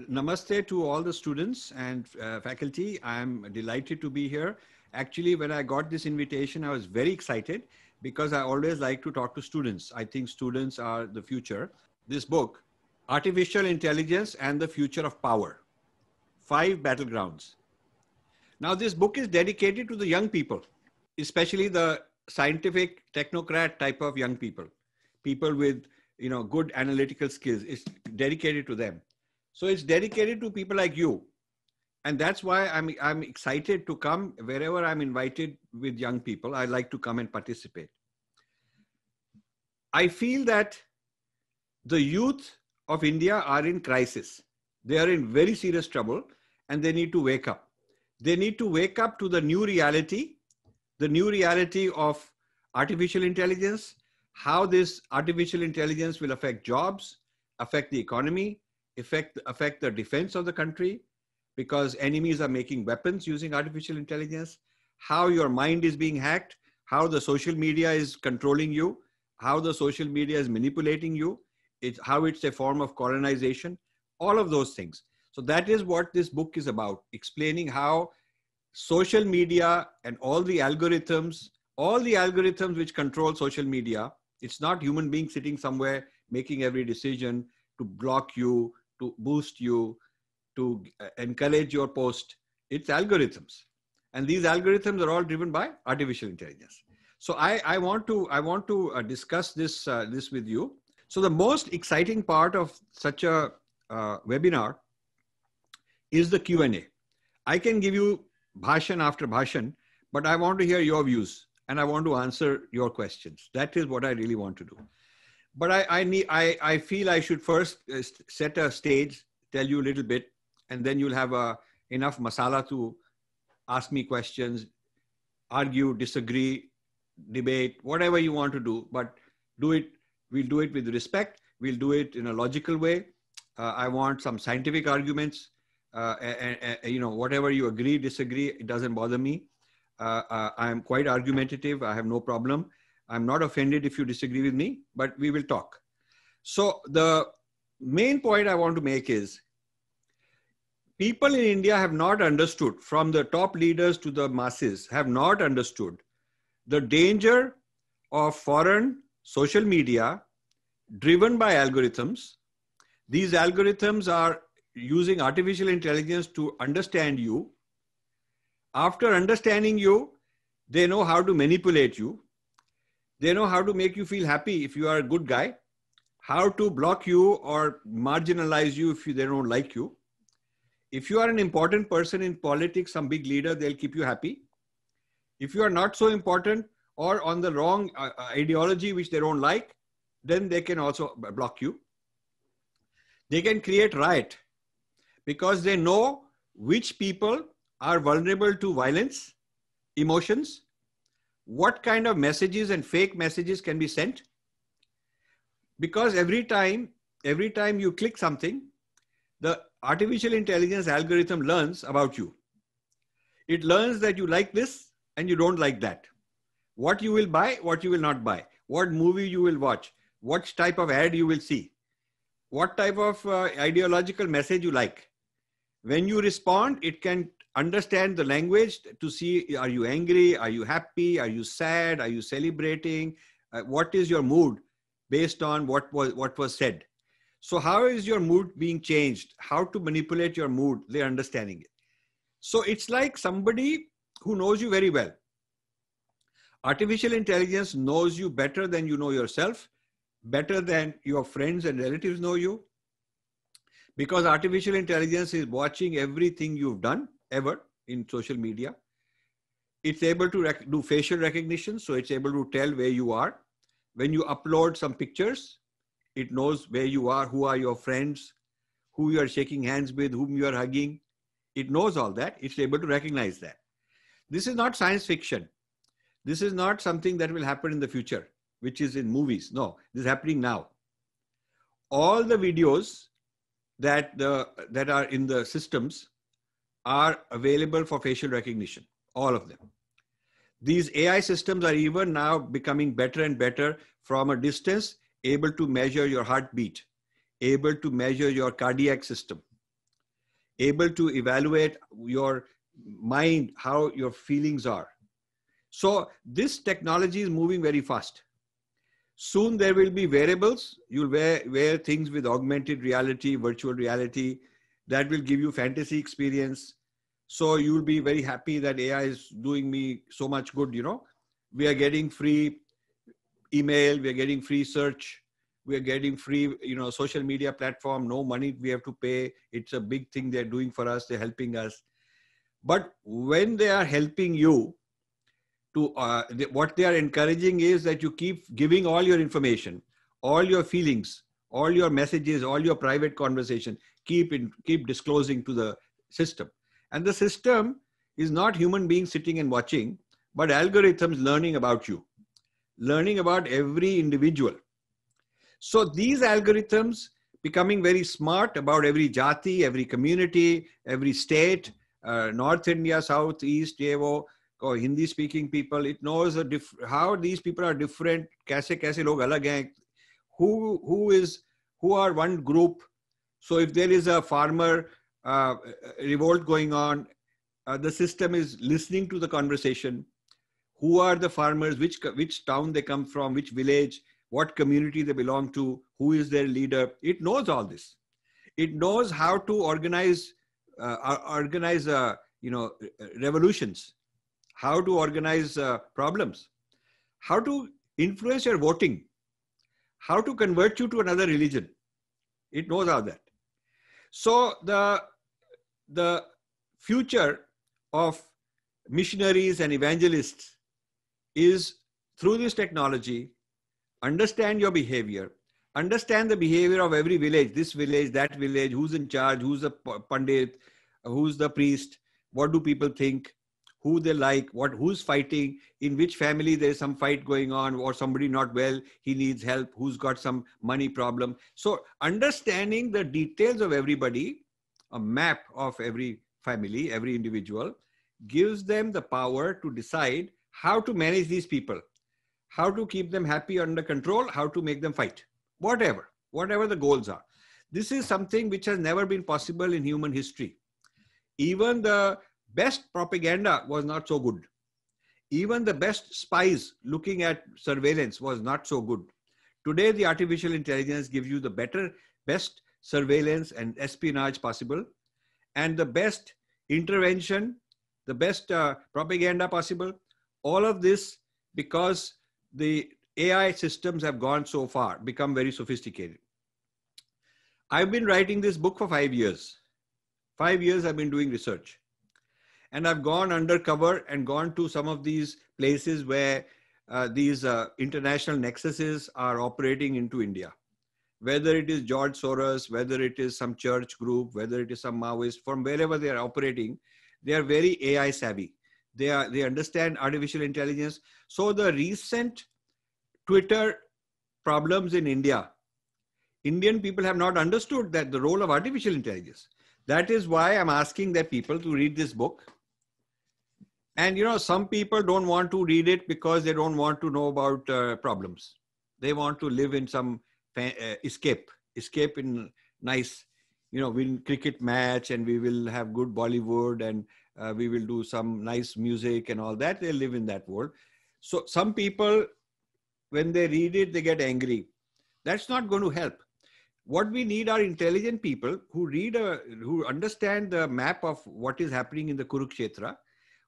Namaste to all the students and faculty. I'm delighted to be here. Actually, when I got this invitation, I was very excited because I always like to talk to students. I think students are the future. This book, Artificial Intelligence and the Future of Power, 5 Battlegrounds. Now, this book is dedicated to the young people, especially the scientific technocrat type of young people, people with good analytical skills. It's dedicated to them. So it's dedicated to people like you. And that's why I'm excited to come wherever I'm invited with young people. I like to come and participate. I feel that the youth of India are in crisis. They are in very serious trouble and they need to wake up. They need to wake up to the new reality of artificial intelligence, how this artificial intelligence will affect jobs, affect the economy, affect the defense of the country, because enemies are making weapons using artificial intelligence, how your mind is being hacked, how the social media is controlling you, how the social media is manipulating you, how it's a form of colonization, all of those things. So that is what this book is about, explaining how social media and all the algorithms which control social media, it's not human beings sitting somewhere making every decision to block you, to boost you, to encourage your post. It's algorithms. And these algorithms are all driven by artificial intelligence. So I want to discuss this with you. So the most exciting part of such a webinar is the Q&A. I can give you bhashan after bhashan, but I want to hear your views and I want to answer your questions. That is what I really want to do. But I feel I should first set a stage, tell you a little bit, and then you'll have enough masala to ask me questions, argue, disagree, debate, whatever you want to do, but we'll do it with respect. We'll do it in a logical way. I want some scientific arguments. Whatever you agree, disagree, it doesn't bother me. I'm quite argumentative. I have no problem. I'm not offended if you disagree with me, but we will talk. So the main point I want to make is people in India have not understood, from the top leaders to the masses, have not understood the danger of foreign social media driven by algorithms. These algorithms are using artificial intelligence to understand you. After understanding you, they know how to manipulate you. They know how to make you feel happy if you are a good guy, how to block you or marginalize you if they don't like you. If you are an important person in politics, some big leader, they'll keep you happy. If you are not so important or on the wrong ideology which they don't like, then they can also block you. They can create riot because they know which people are vulnerable to violence, emotions, what kind of messages and fake messages can be sent. Because every time you click something, the artificial intelligence algorithm learns about you. It learns that you like this and you don't like that. What you will buy, what you will not buy, what movie you will watch, what type of ad you will see, what type of ideological message you like. When you respond, it can understand the language to see, are you angry? Are you happy? Are you sad? Are you celebrating? What is your mood based on what was said? So how is your mood being changed? How to manipulate your mood? They're understanding it. So it's like somebody who knows you very well. Artificial intelligence knows you better than you know yourself, better than your friends and relatives know you, because artificial intelligence is watching everything you've done ever in social media. It's able to do facial recognition, so it's able to tell where you are. When you upload some pictures, it knows where you are, who are your friends, who you are shaking hands with, whom you are hugging. It knows all that. It's able to recognize that. This is not science fiction. This is not something that will happen in the future, which is in movies. No, this is happening now. All the videos that are in the systems are available for facial recognition, all of them. These AI systems are even now becoming better and better from a distance, able to measure your heartbeat, able to measure your cardiac system. able to evaluate your mind, how your feelings are. So this technology is moving very fast. Soon there will be wearables. You'll wear things with augmented reality, virtual reality, that will give you fantasy experience. So you'll be very happy that AI is doing me so much good. We are getting free email, we are getting free search, we are getting free, social media platform, no money we have to pay. It's a big thing they're doing for us. They're helping us. But when they are helping you, what they are encouraging is that you keep giving all your information, all your feelings, all your messages, all your private conversation, keep disclosing to the system. And the system is not human beings sitting and watching, but algorithms learning about you, learning about every individual. So these algorithms becoming very smart about every jati, every community, every state, North India, South, East, Yevo, or Hindi speaking people. It knows how these people are different, kaise log alag hain, who are one group. So if there is a farmer revolt going on, the system is listening to the conversation. Who are the farmers, which town they come from, which village, what community they belong to, who is their leader. It knows all this. It knows how to organize revolutions, how to organize problems, how to influence your voting, how to convert you to another religion. It knows all that. So the future of missionaries and evangelists is through this technology. Understand your behavior, understand the behavior of every village, this village, that village, who's in charge, who's the pandit, who's the priest, what do people think, who they like, who's fighting, in which family there's some fight going on, or somebody not well, he needs help, who's got some money problem. So understanding the details of everybody, a map of every family, every individual, gives them the power to decide how to manage these people, how to keep them happy, under control, how to make them fight, whatever the goals are. This is something which has never been possible in human history. Even the best propaganda was not so good. Even the best spies looking at surveillance was not so good. Today, the artificial intelligence gives you the best surveillance and espionage possible, and the best intervention, the best propaganda possible. All of this because the AI systems have gone so far, become very sophisticated. I've been writing this book for 5 years. 5 years I've been doing research. And I've gone undercover and gone to some of these places where these international nexuses are operating into India. Whether it is George Soros, whether it is some church group, whether it is some Maoist, from wherever they are operating, they are very AI savvy. They understand artificial intelligence. So the recent Twitter problems in India, Indian people have not understood that the role of artificial intelligence. That is why I'm asking that people to read this book. And some people don't want to read it because they don't want to know about problems. They want to live in some escape in nice, we'll cricket match and we will have good Bollywood and we will do some nice music and all that. They live in that world. So some people, when they read it, they get angry. That's not going to help. What we need are intelligent people who understand the map of what is happening in the Kurukshetra,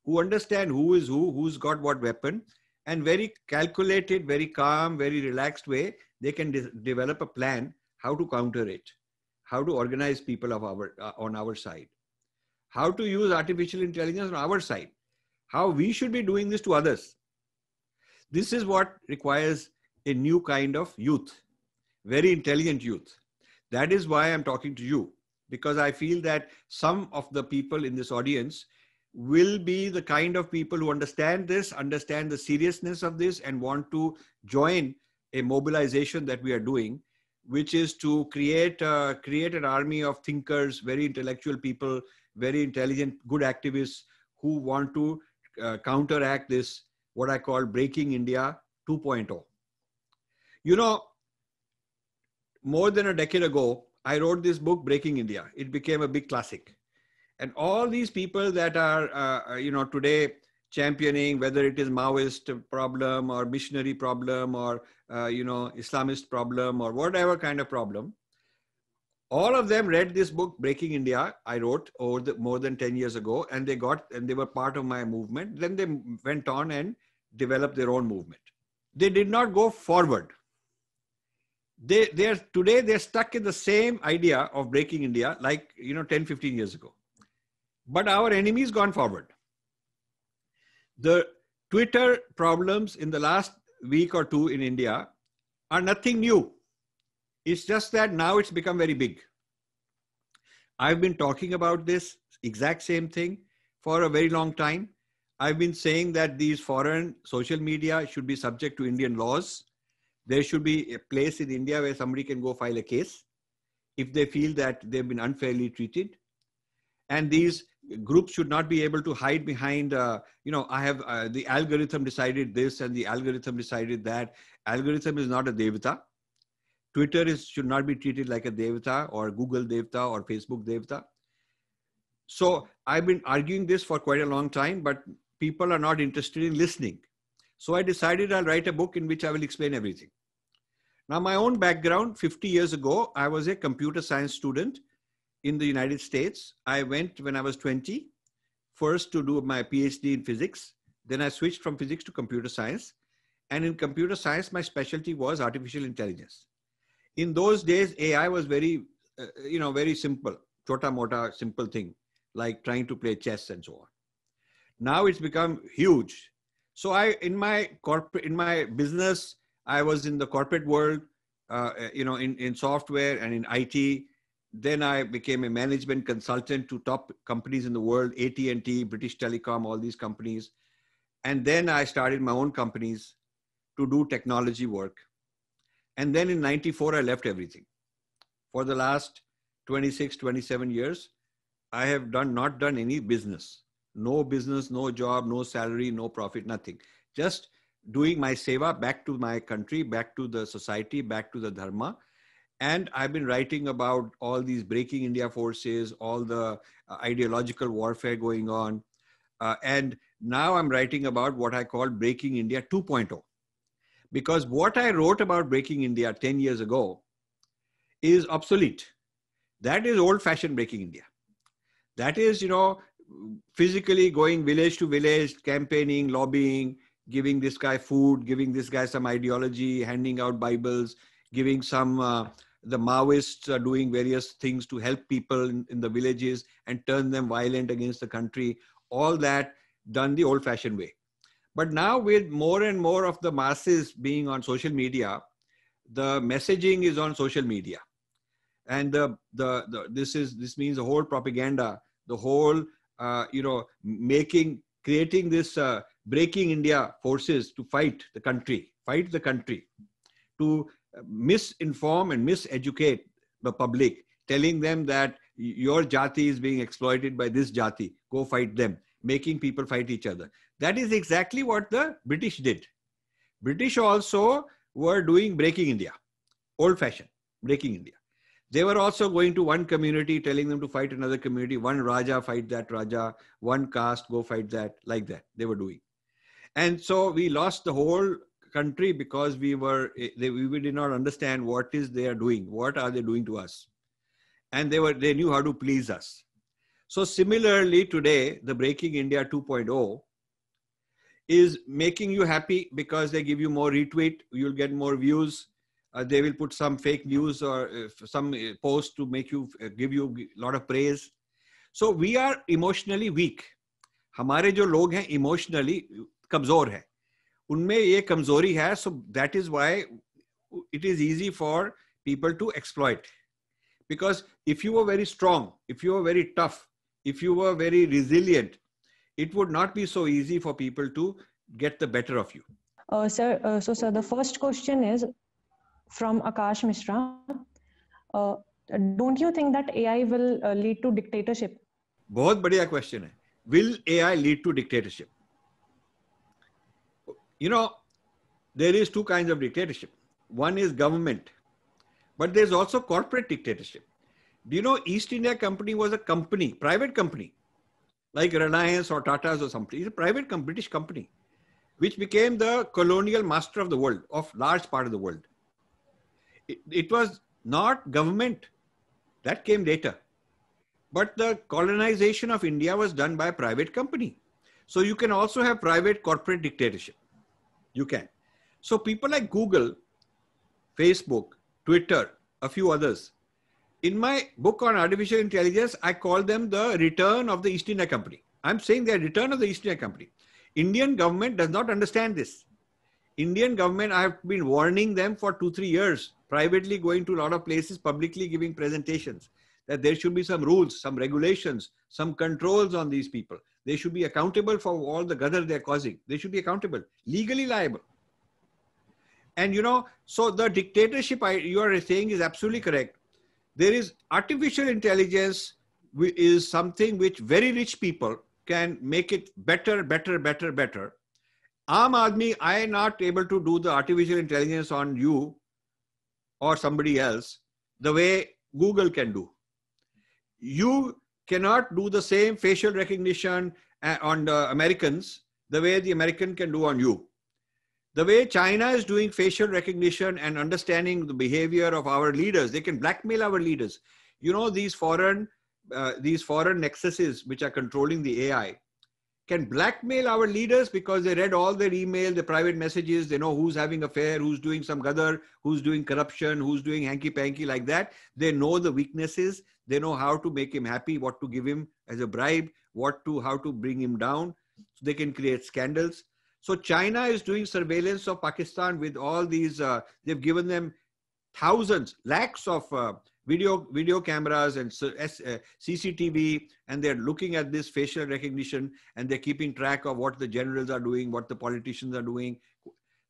who understand who is who's got what weapon, and very calculated, very calm, very relaxed way, they can develop a plan how to counter it, how to organize people on our side, how to use artificial intelligence on our side, how we should be doing this to others. This is what requires a new kind of youth, very intelligent youth. That is why I'm talking to you, because I feel that some of the people in this audience will be the kind of people who understand this, understand the seriousness of this, and want to join a mobilization that we are doing, which is to create an army of thinkers, very intellectual people, very intelligent, good activists who want to counteract this, what I call Breaking India 2.0. More than a decade ago, I wrote this book, Breaking India. It became a big classic. And all these people that are, today championing, whether it is Maoist problem or missionary problem or, Islamist problem or whatever kind of problem, all of them read this book, Breaking India, I wrote more than 10 years ago, and they were part of my movement. Then they went on and developed their own movement. They did not go forward. Today they're stuck in the same idea of breaking India like 10, 15 years ago. But our enemy's gone forward. The Twitter problems in the last week or two in India are nothing new. It's just that now it's become very big. I've been talking about this exact same thing for a very long time. I've been saying that these foreign social media should be subject to Indian laws. There should be a place in India where somebody can go file a case if they feel that they've been unfairly treated. And these groups should not be able to hide behind, I have the algorithm decided this and the algorithm decided that. Algorithm is not a devata. Twitter should not be treated like a devata or Google devata or Facebook devata. So I've been arguing this for quite a long time, but people are not interested in listening. So I decided I'll write a book in which I will explain everything. Now, my own background, 50 years ago, I was a computer science student in the United States. I went when I was 20, first to do my PhD in physics. Then I switched from physics to computer science. And in computer science, my specialty was artificial intelligence. In those days, AI was very, very simple, chota mota, simple thing, like trying to play chess and so on. Now it's become huge. So in my business, I was in the corporate world, in software and in IT. Then I became a management consultant to top companies in the world, AT&T, British Telecom, all these companies. And then I started my own companies to do technology work. And then in 94, I left everything. For the last 26, 27 years, I have not done any business. No business, no job, no salary, no profit, nothing. Just doing my seva back to my country, back to the society, back to the dharma. And I've been writing about all these breaking India forces, all the ideological warfare going on. And now I'm writing about what I call Breaking India 2.0. Because what I wrote about Breaking India 10 years ago is obsolete. That is old-fashioned Breaking India. That is, physically going village to village, campaigning, lobbying, giving this guy food, giving this guy some ideology, handing out Bibles, giving some, the Maoists are doing various things to help people in the villages and turn them violent against the country. All that done the old-fashioned way. But now with more and more of the masses being on social media, the messaging is on social media. And this means the whole propaganda, the whole, creating this breaking India forces to fight the country, to misinform and miseducate the public, telling them that your jati is being exploited by this jati, go fight them, making people fight each other. That is exactly what the British did. British also were doing breaking India, old-fashioned breaking India. They were also going to one community, telling them to fight another community, one Raja, fight that Raja, one caste, go fight that, like that they were doing. And so we lost the whole country because we did not understand what is they are doing, what are they doing to us. And they knew how to please us. So similarly today, the Breaking India 2.0 is making you happy because they give you more retweet, you'll get more views. They will put some fake news or some post to make you, give you a lot of praise. So we are emotionally weak. हमारे जो लोग हैं emotionally कमजोर है. उनमें ये कमजोरी है. So that is why it is easy for people to exploit. Because if you were very strong, if you were very tough, if you were very resilient, it would not be so easy for people to get the better of you. Sir, the first question is from Akash Mishra. Don't you think that AI will lead to dictatorship? बहुत बढ़िया question है. Will AI lead to dictatorship? There is two kinds of dictatorship. One is government, but there's also corporate dictatorship. Do you know East India Company was a company, private company, like Reliance or Tata's or something. It's a private company, British company, which became the colonial master of the world, of large part of the world. It was not government. That came later. But the colonization of India was done by a private company. So you can also have private corporate dictatorship. You can. So people like Google, Facebook, Twitter, a few others. In my book on artificial intelligence, I call them the return of the East India Company. I'm saying the return of the East India Company. Indian government does not understand this. Indian government, I have been warning them for 2-3 years, privately going to a lot of places, publicly giving presentations, that there should be some rules, some regulations, some controls on these people. They should be accountable for all the gadar they're causing. They should be accountable, legally liable. And you know, so the dictatorship you are saying is absolutely correct. There is artificial intelligence is something which very rich people can make it better, better, better, better. Aam Aadmi, I am not able to do the artificial intelligence on you or somebody else the way Google can do. You cannot do the same facial recognition on the Americans the way the American can do on you. The way China is doing facial recognition and understanding the behavior of our leaders, they can blackmail our leaders. You know, these foreign nexuses which are controlling the AI can blackmail our leaders because they read all their email, their private messages. They know who's having an affair, who's doing some gadar, who's doing corruption, who's doing hanky-panky like that. They know the weaknesses. They know how to make him happy, what to give him as a bribe, how to bring him down. So they can create scandals. So China is doing surveillance of Pakistan with all these, they've given them thousands, lakhs of video cameras and CCTV, and they're looking at this facial recognition, and they're keeping track of what the generals are doing, what the politicians are doing.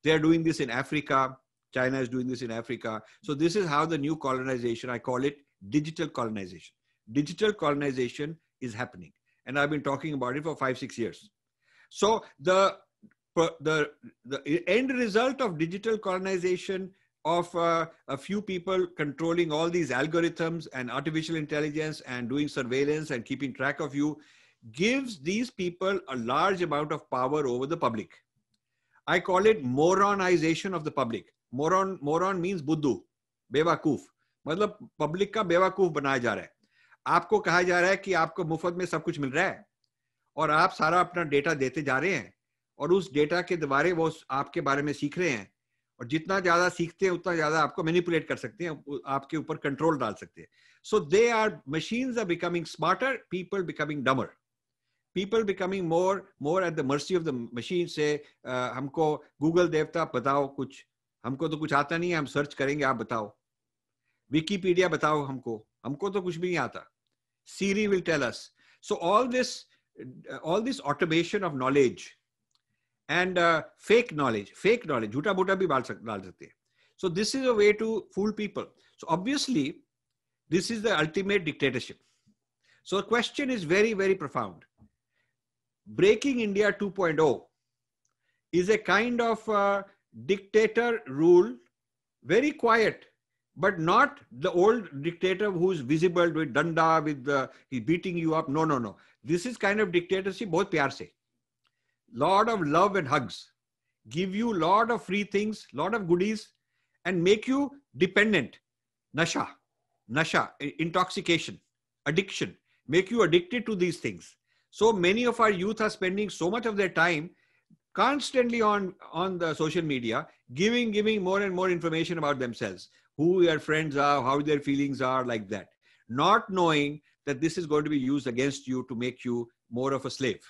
They're doing this in Africa. China is doing this in Africa. So this is how the new colonization, I call it digital colonization. Digital colonization is happening. And I've been talking about it for 5-6 years. So the end result of digital colonization of a few people controlling all these algorithms and artificial intelligence and doing surveillance and keeping track of you gives these people a large amount of power over the public. I call it moronization of the public. Moron means बुद्धू, बेवकूफ. मतलब public का बेवकूफ बनाया जा रहा है. आपको कहा जा रहा है कि आपको मुफ्त में सब कुछ मिल रहा है और आप सारा अपना डेटा देते जा रहे हैं और उस डेटा के द्वारा वो आपके बारे में सीख रहे हैं और जितना ज्यादा सीखते हैं उतना ज्यादा आपको मैनिपुलेट कर सकते हैं, आपके ऊपर कंट्रोल डाल सकते हैं. So they are machines are becoming smarter, people becoming dumber, people becoming more at the mercy of the machine. से हमको गूगल देवता बताओ कुछ, हमको तो कुछ आता नहीं है, हम सर्च करेंगे, आप बताओ. विकीपीडिया बताओ हमको तो कुछ भी नहीं आता. Siri will tell us. So all this automation of knowledge and fake knowledge, झूठा बूटा भी डाल सकते हैं. So this is a way to fool people. So obviously, this is the ultimate dictatorship. So the question is very, very profound. Breaking India 2.0 is a kind of dictator rule, very quiet, but not the old dictator who's visible with danda, he's beating you up. No. This is kind of dictatorship, बहुत प्यार से. Lot of love and hugs. Give you lot of free things, lot of goodies, and make you dependent. Nasha, intoxication, addiction. Make you addicted to these things. So many of our youth are spending so much of their time constantly on the social media, giving more and more information about themselves. Who their friends are, how their feelings are, like that. Not knowing that this is going to be used against you to make you more of a slave.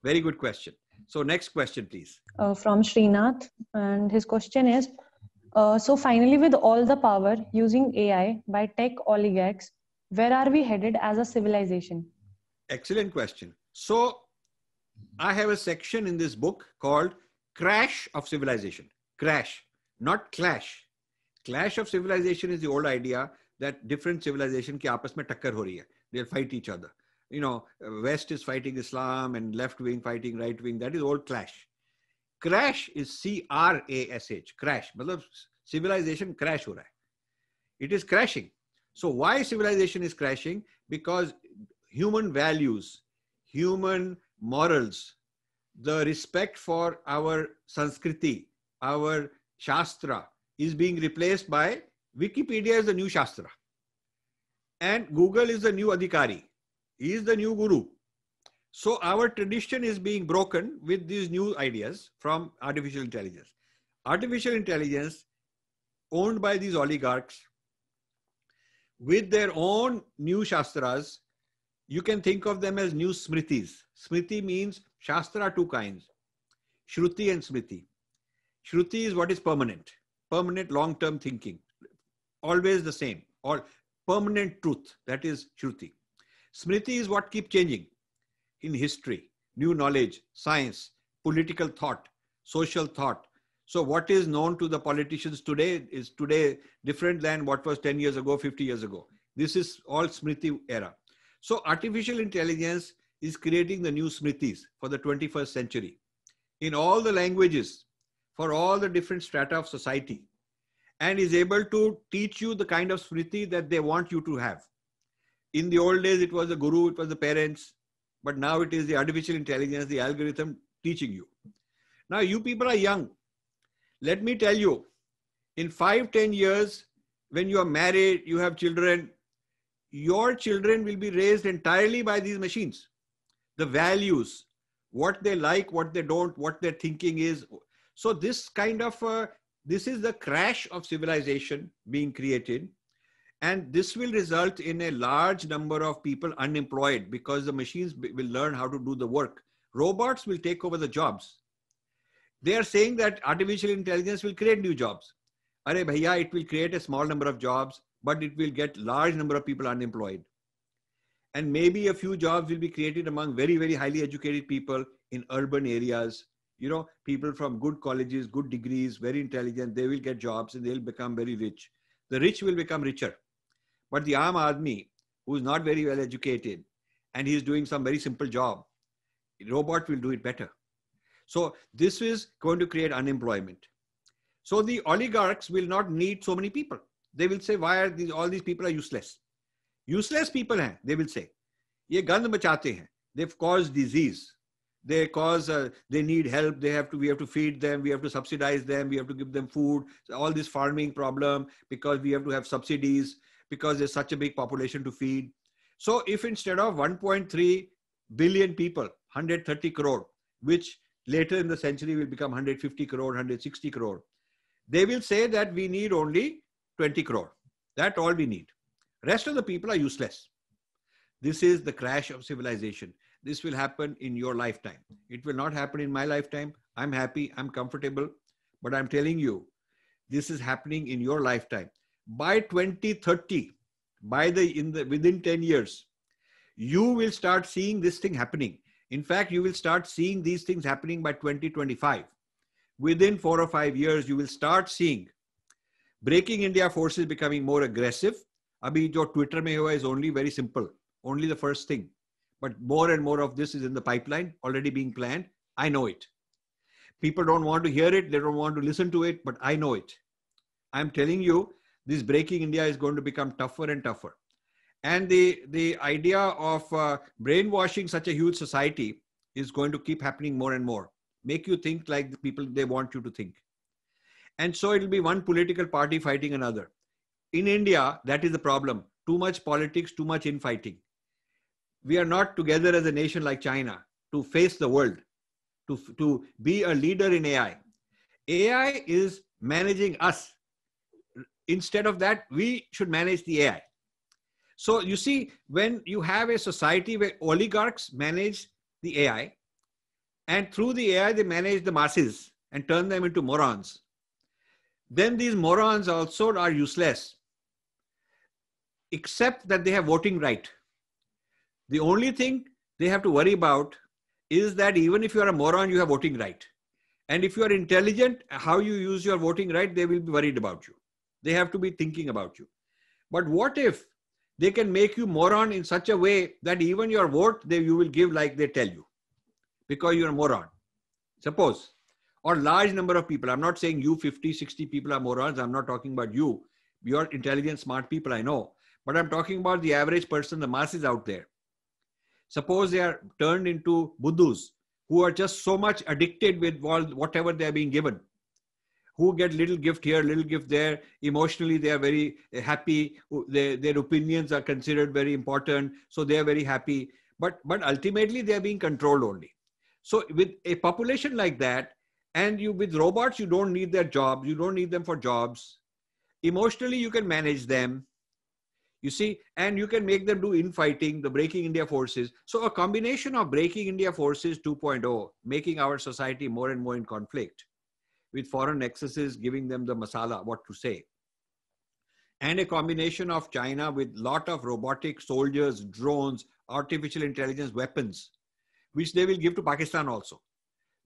Very good question. So next question, please. From Srinath, and his question is, so finally with all the power using AI by tech oligarchs, where are we headed as a civilization? Excellent question. So I have a section in this book called Crash of Civilization. Crash, not clash. Clash of civilization is the old idea that different civilization की आपस में टक्कर हो रही है. They'll fight each other. You know, West is fighting Islam and left wing fighting right wing. That is old clash. Crash is C-R-A-S-H. Crash. मतलब civilization crash हो रहा है. It is crashing. So why civilization is crashing? Because human values, human morals, the respect for our Sanskriti, our Shastra is being replaced by Wikipedia is the new Shastra. And Google is the new Adhikari. He is the new Guru. So our tradition is being broken with these new ideas from artificial intelligence. Artificial intelligence owned by these oligarchs with their own new Shastras, you can think of them as new Smritis. Smriti means Shastra, two kinds, Shruti and Smriti. Shruti is what is permanent long-term thinking, always the same, or permanent truth, that is Shruti. Smriti is what keeps changing in history, new knowledge, science, political thought, social thought. So what is known to the politicians today is today different than what was 10 years ago, 50 years ago. This is all Smriti era. So artificial intelligence is creating the new Smritis for the 21st century in all the languages, for all the different strata of society, and is able to teach you the kind of Smriti that they want you to have. In the old days, it was the guru, it was the parents, but now it is the artificial intelligence, the algorithm teaching you. Now you people are young. Let me tell you, in 5-10 years, when you are married, you have children, your children will be raised entirely by these machines. The values, what they like, what they don't, what their thinking is. So this kind of, this is the crash of civilization being created. And this will result in a large number of people unemployed because the machines will learn how to do the work. Robots will take over the jobs. They are saying that artificial intelligence will create new jobs. Are bhaiya, it will create a small number of jobs, but it will get large number of people unemployed. And maybe a few jobs will be created among very, very highly educated people in urban areas. You know, people from good colleges, good degrees, very intelligent, they will get jobs and they'll become very rich. The rich will become richer. But the Aam Aadmi, who is not very well educated and he's doing some very simple job, a robot will do it better. So this is going to create unemployment. So the oligarchs will not need so many people. They will say, why are all these people are useless? Useless people hain, they will say. Ye gand machate hain. They've caused disease. They need help. We have to feed them. We have to subsidize them. We have to give them food. So all this farming problem, because we have to have subsidies, because there's such a big population to feed. So if instead of 1.3 billion people, 130 crore, which later in the century will become 150 crore, 160 crore, they will say that we need only 20 crore. That's all we need. Rest of the people are useless. This is the crash of civilization. This will happen in your lifetime. It will not happen in my lifetime. I'm happy, I'm comfortable, but I'm telling you, this is happening in your lifetime. By 2030, within 10 years, you will start seeing this thing happening. In fact, you will start seeing these things happening by 2025. Within 4 or 5 years, you will start seeing Breaking India forces becoming more aggressive. Abhi jo Twitter mein hua is only very simple, only the first thing. But more and more of this is in the pipeline, already being planned. I know it. People don't want to hear it. They don't want to listen to it, but I know it. I'm telling you, this Breaking India is going to become tougher and tougher. And the idea of brainwashing such a huge society is going to keep happening more and more. Make you think like the people they want you to think. And so it will be one political party fighting another. In India, that is the problem. Too much politics, too much infighting. We are not together as a nation like China to face the world, to be a leader in AI. AI is managing us. Instead of that, we should manage the AI. So you see, when you have a society where oligarchs manage the AI, and through the AI, they manage the masses and turn them into morons, then these morons also are useless, except that they have voting right. The only thing they have to worry about is that even if you are a moron, you have voting right. And if you are intelligent, how you use your voting right, they will be worried about you. They have to be thinking about you. But what if they can make you moron in such a way that even your vote, you will give like they tell you, because you're a moron. Suppose, or large number of people. I'm not saying you 50, 60 people are morons. I'm not talking about you. You're intelligent, smart people, I know. But I'm talking about the average person, the masses out there. Suppose they are turned into Buddhas who are just so much addicted with whatever they are being given, who get little gift here, little gift there. Emotionally, they are very happy. Their opinions are considered very important. So they are very happy. But ultimately, they are being controlled only. So with a population like that, and with robots, you don't need their jobs. You don't need them for jobs. Emotionally, you can manage them. You see, and you can make them do infighting, the Breaking India Forces. So a combination of Breaking India Forces 2.0, making our society more and more in conflict, with foreign excesses giving them the masala, what to say. And a combination of China with lot of robotic soldiers, drones, artificial intelligence weapons, which they will give to Pakistan also.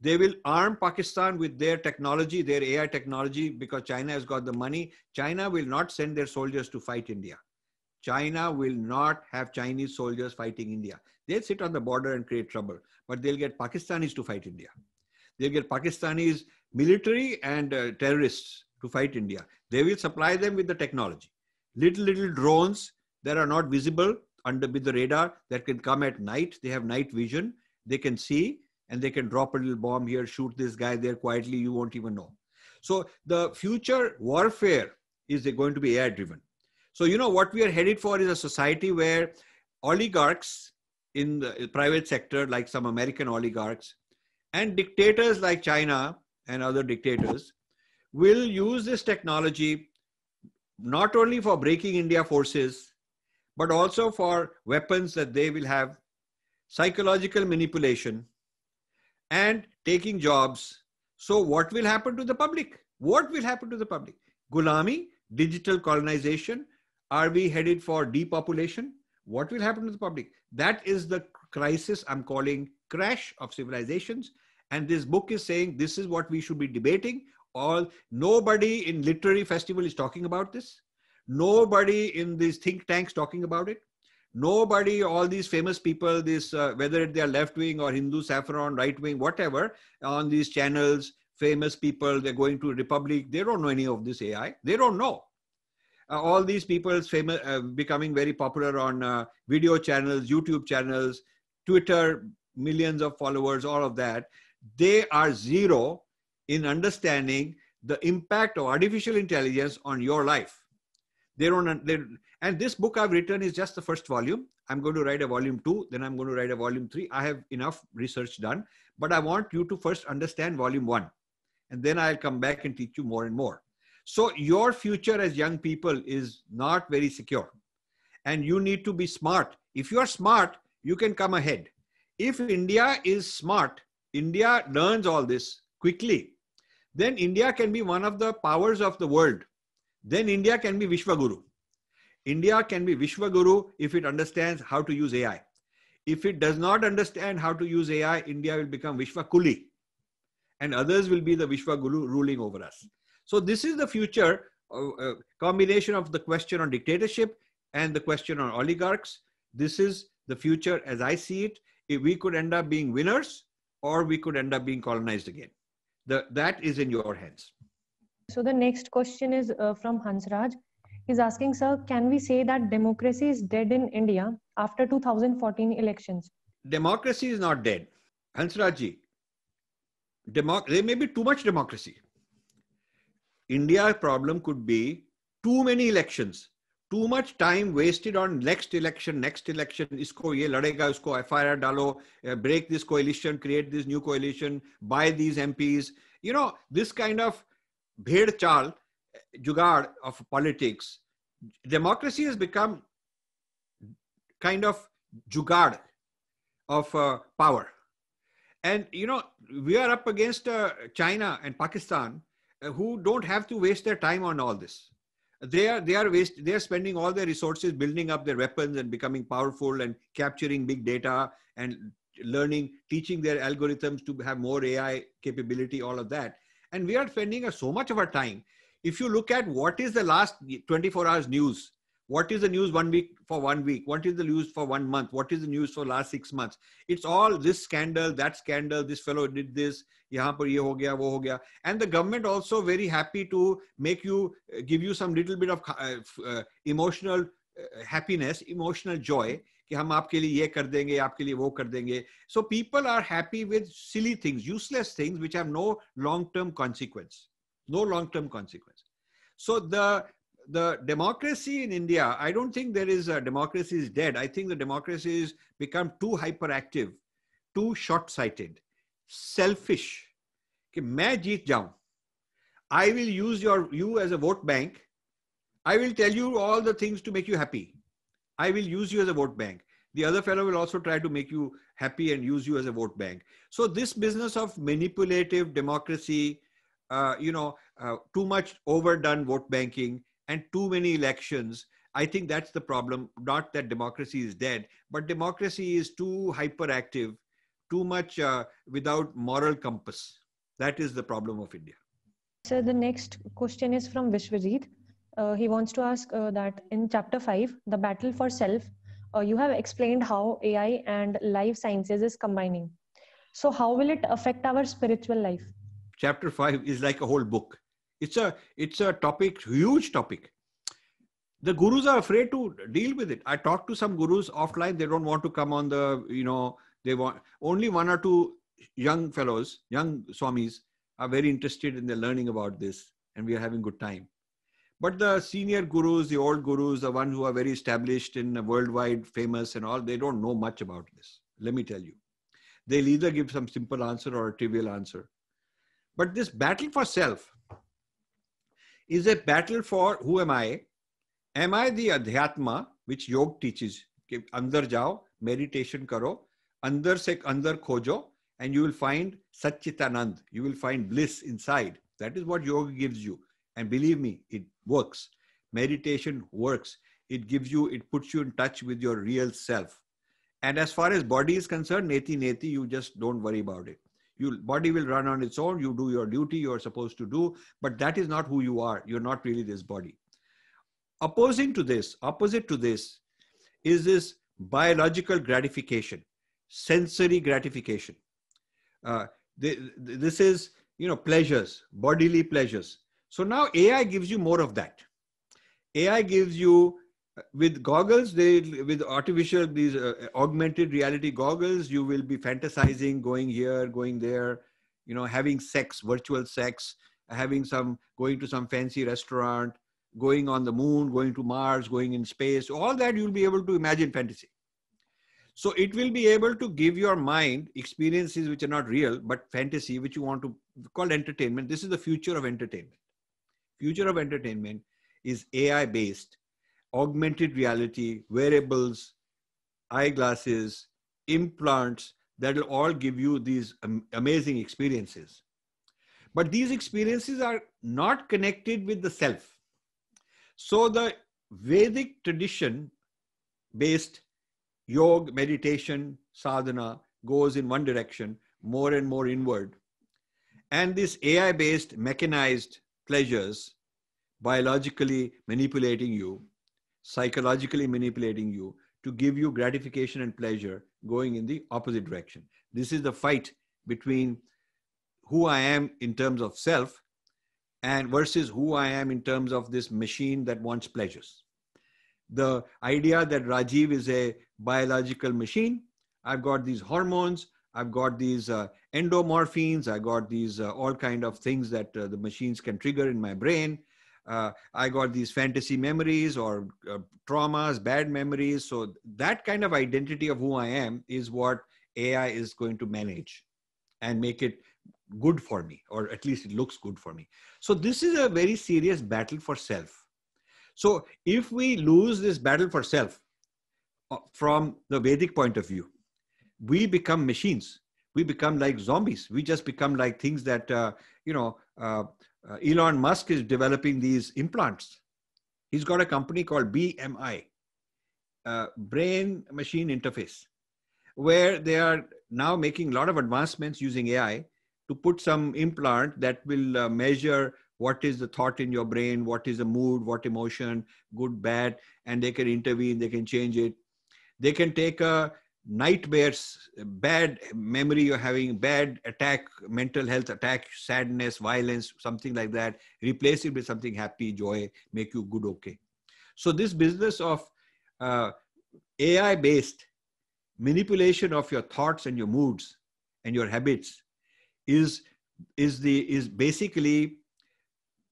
They will arm Pakistan with their technology, their AI technology, because China has got the money. China will not send their soldiers to fight India. China will not have Chinese soldiers fighting India. They'll sit on the border and create trouble, but they'll get Pakistanis to fight India. They'll get Pakistanis military and terrorists to fight India. They will supply them with the technology. Little drones that are not visible with the radar, that can come at night. They have night vision. They can see, and they can drop a little bomb here, shoot this guy there quietly. You won't even know. So the future warfare is going to be AI driven. So, you know, what we are headed for is a society where oligarchs in the private sector, like some American oligarchs, and dictators like China and other dictators, will use this technology not only for breaking India forces, but also for weapons that they will have, psychological manipulation, and taking jobs. So what will happen to the public? What will happen to the public? Gulami, digital colonization. Are we headed for depopulation? What will happen to the public? That is the crisis I'm calling crash of civilizations. And this book is saying this is what we should be debating. Nobody in literary festival is talking about this. Nobody in these think tanks talking about it. Nobody, all these famous people, whether they are left wing or Hindu, saffron, right wing, whatever, on these channels, famous people, they're going to Republic. They don't know any of this AI. They don't know. All these people famous, becoming very popular on video channels, YouTube channels, Twitter, millions of followers, all of that. They are zero in understanding the impact of artificial intelligence on your life. And this book I've written is just the first volume. I'm going to write a volume 2, then I'm going to write a volume 3. I have enough research done, but I want you to first understand volume 1. And then I'll come back and teach you more and more. So your future as young people is not very secure. And you need to be smart. If you are smart, you can come ahead. If India is smart, India learns all this quickly, then India can be one of the powers of the world. Then India can be Vishwaguru. India can be Vishwaguru if it understands how to use AI. If it does not understand how to use AI, India will become Vishwakuli. And others will be the Vishwaguru ruling over us. So this is the future, combination of the question on dictatorship and the question on oligarchs. This is the future as I see it. If we could end up being winners, or we could end up being colonized again. That is in your hands. So the next question is from Hansraj. He's asking, sir, can we say that democracy is dead in India after 2014 elections? Democracy is not dead. Hansrajji, there may be too much democracy. India's problem could be too many elections, too much time wasted on next election, isko ye ladega, usko FIR dalo, break this coalition, create this new coalition, buy these MPs. You know, this kind of bhed chal, jugaad of politics. Democracy has become kind of jugaad of power. And, you know, we are up against China and Pakistan, who don't have to waste their time on all this. They are spending all their resources building up their weapons and becoming powerful and capturing big data and learning, teaching their algorithms to have more AI capability, all of that. And we are spending so much of our time. If you look at what is the last 24 hours news, what is the news 1 week for 1 week? What is the news for 1 month? What is the news for last 6 months? It's all this scandal, that scandal, this fellow did this, yahan par ye ho gaya, wo ho gaya. And the government also very happy to make you, give you some little bit of emotional happiness, emotional joy, कि हम आपके लिए ये कर देंगे, आपके लिए वो कर देंगे. So people are happy with silly things, useless things which have no long-term consequence. No long-term consequence. So the democracy in India, I don't think there is a democracy is dead. I think the democracy has become too hyperactive, too short-sighted, selfish. कि मैं जीत जाऊं. I will use you as a vote bank. I will tell you all the things to make you happy. I will use you as a vote bank. The other fellow will also try to make you happy and use you as a vote bank. So this business of manipulative democracy, too much overdone vote banking and too many elections, I think that's the problem. Not that democracy is dead, but democracy is too hyperactive, too much without moral compass. That is the problem of India. So the next question is from Vishwajit. He wants to ask that in chapter 5, the battle for self, you have explained how AI and life sciences is combining. So how will it affect our spiritual life? Chapter 5 is like a whole book. It's a topic, huge topic. The gurus are afraid to deal with it. I talked to some gurus offline. They don't want to come on they want only one or two young fellows, young swamis are very interested in the learning about this, and we are having good time. But the senior gurus, the old gurus, the ones who are very established and worldwide famous and all, they don't know much about this. Let me tell you. They'll either give some simple answer or a trivial answer. But this battle for self is a battle for who am I? Am I the Adhyatma, which yoga teaches? कि अंदर जाओ, meditation करो, अंदर से अंदर खोजो, and you will find Satchitanand. You will find bliss inside. That is what yoga gives you. And believe me, it works. Meditation works. It puts you in touch with your real self. And as far as body is concerned, neti, you just don't worry about it. Your body will run on its own. You do your duty you're supposed to do, but that is not who you are. You're not really this body. Opposite to this is this biological gratification, sensory gratification. This is, pleasures, bodily pleasures. So now AI gives you more of that. AI gives you, with goggles, with artificial, these augmented reality goggles, you will be fantasizing, going here, going there, having sex, virtual sex, going to some fancy restaurant, going on the moon, going to Mars, going in space, all that you'll be able to imagine fantasy. So it will be able to give your mind experiences which are not real, but fantasy, which you want to call entertainment. This is the future of entertainment. Future of entertainment is AI-based, augmented reality, wearables, eyeglasses, implants that will all give you these amazing experiences. But these experiences are not connected with the self. So the Vedic tradition-based yoga, meditation, sadhana goes in one direction, more and more inward. And this AI-based mechanized pleasures, biologically manipulating you, psychologically manipulating you to give you gratification and pleasure, going in the opposite direction. This is the fight between who I am in terms of self and versus who I am in terms of this machine that wants pleasures. The idea that Rajiv is a biological machine, I've got these hormones, I've got these endomorphines, I got these all kind of things that the machines can trigger in my brain. I got these fantasy memories or traumas, bad memories. So that kind of identity of who I am is what AI is going to manage and make it good for me, or at least it looks good for me. So this is a very serious battle for self. So if we lose this battle for self from the Vedic point of view, we become machines. We become like zombies. We just become like things that, Elon Musk is developing these implants. He's got a company called BMI, Brain Machine Interface, where they are now making a lot of advancements using AI to put some implant that will measure what is the thought in your brain, what is the mood, what emotion, good, bad, and they can intervene, they can change it. They can take a nightmares, bad memory you're having, bad attack, mental health attack, sadness, violence, something like that, replace it with something happy, joy, make you good, okay. So this business of AI-based manipulation of your thoughts and your moods and your habits is basically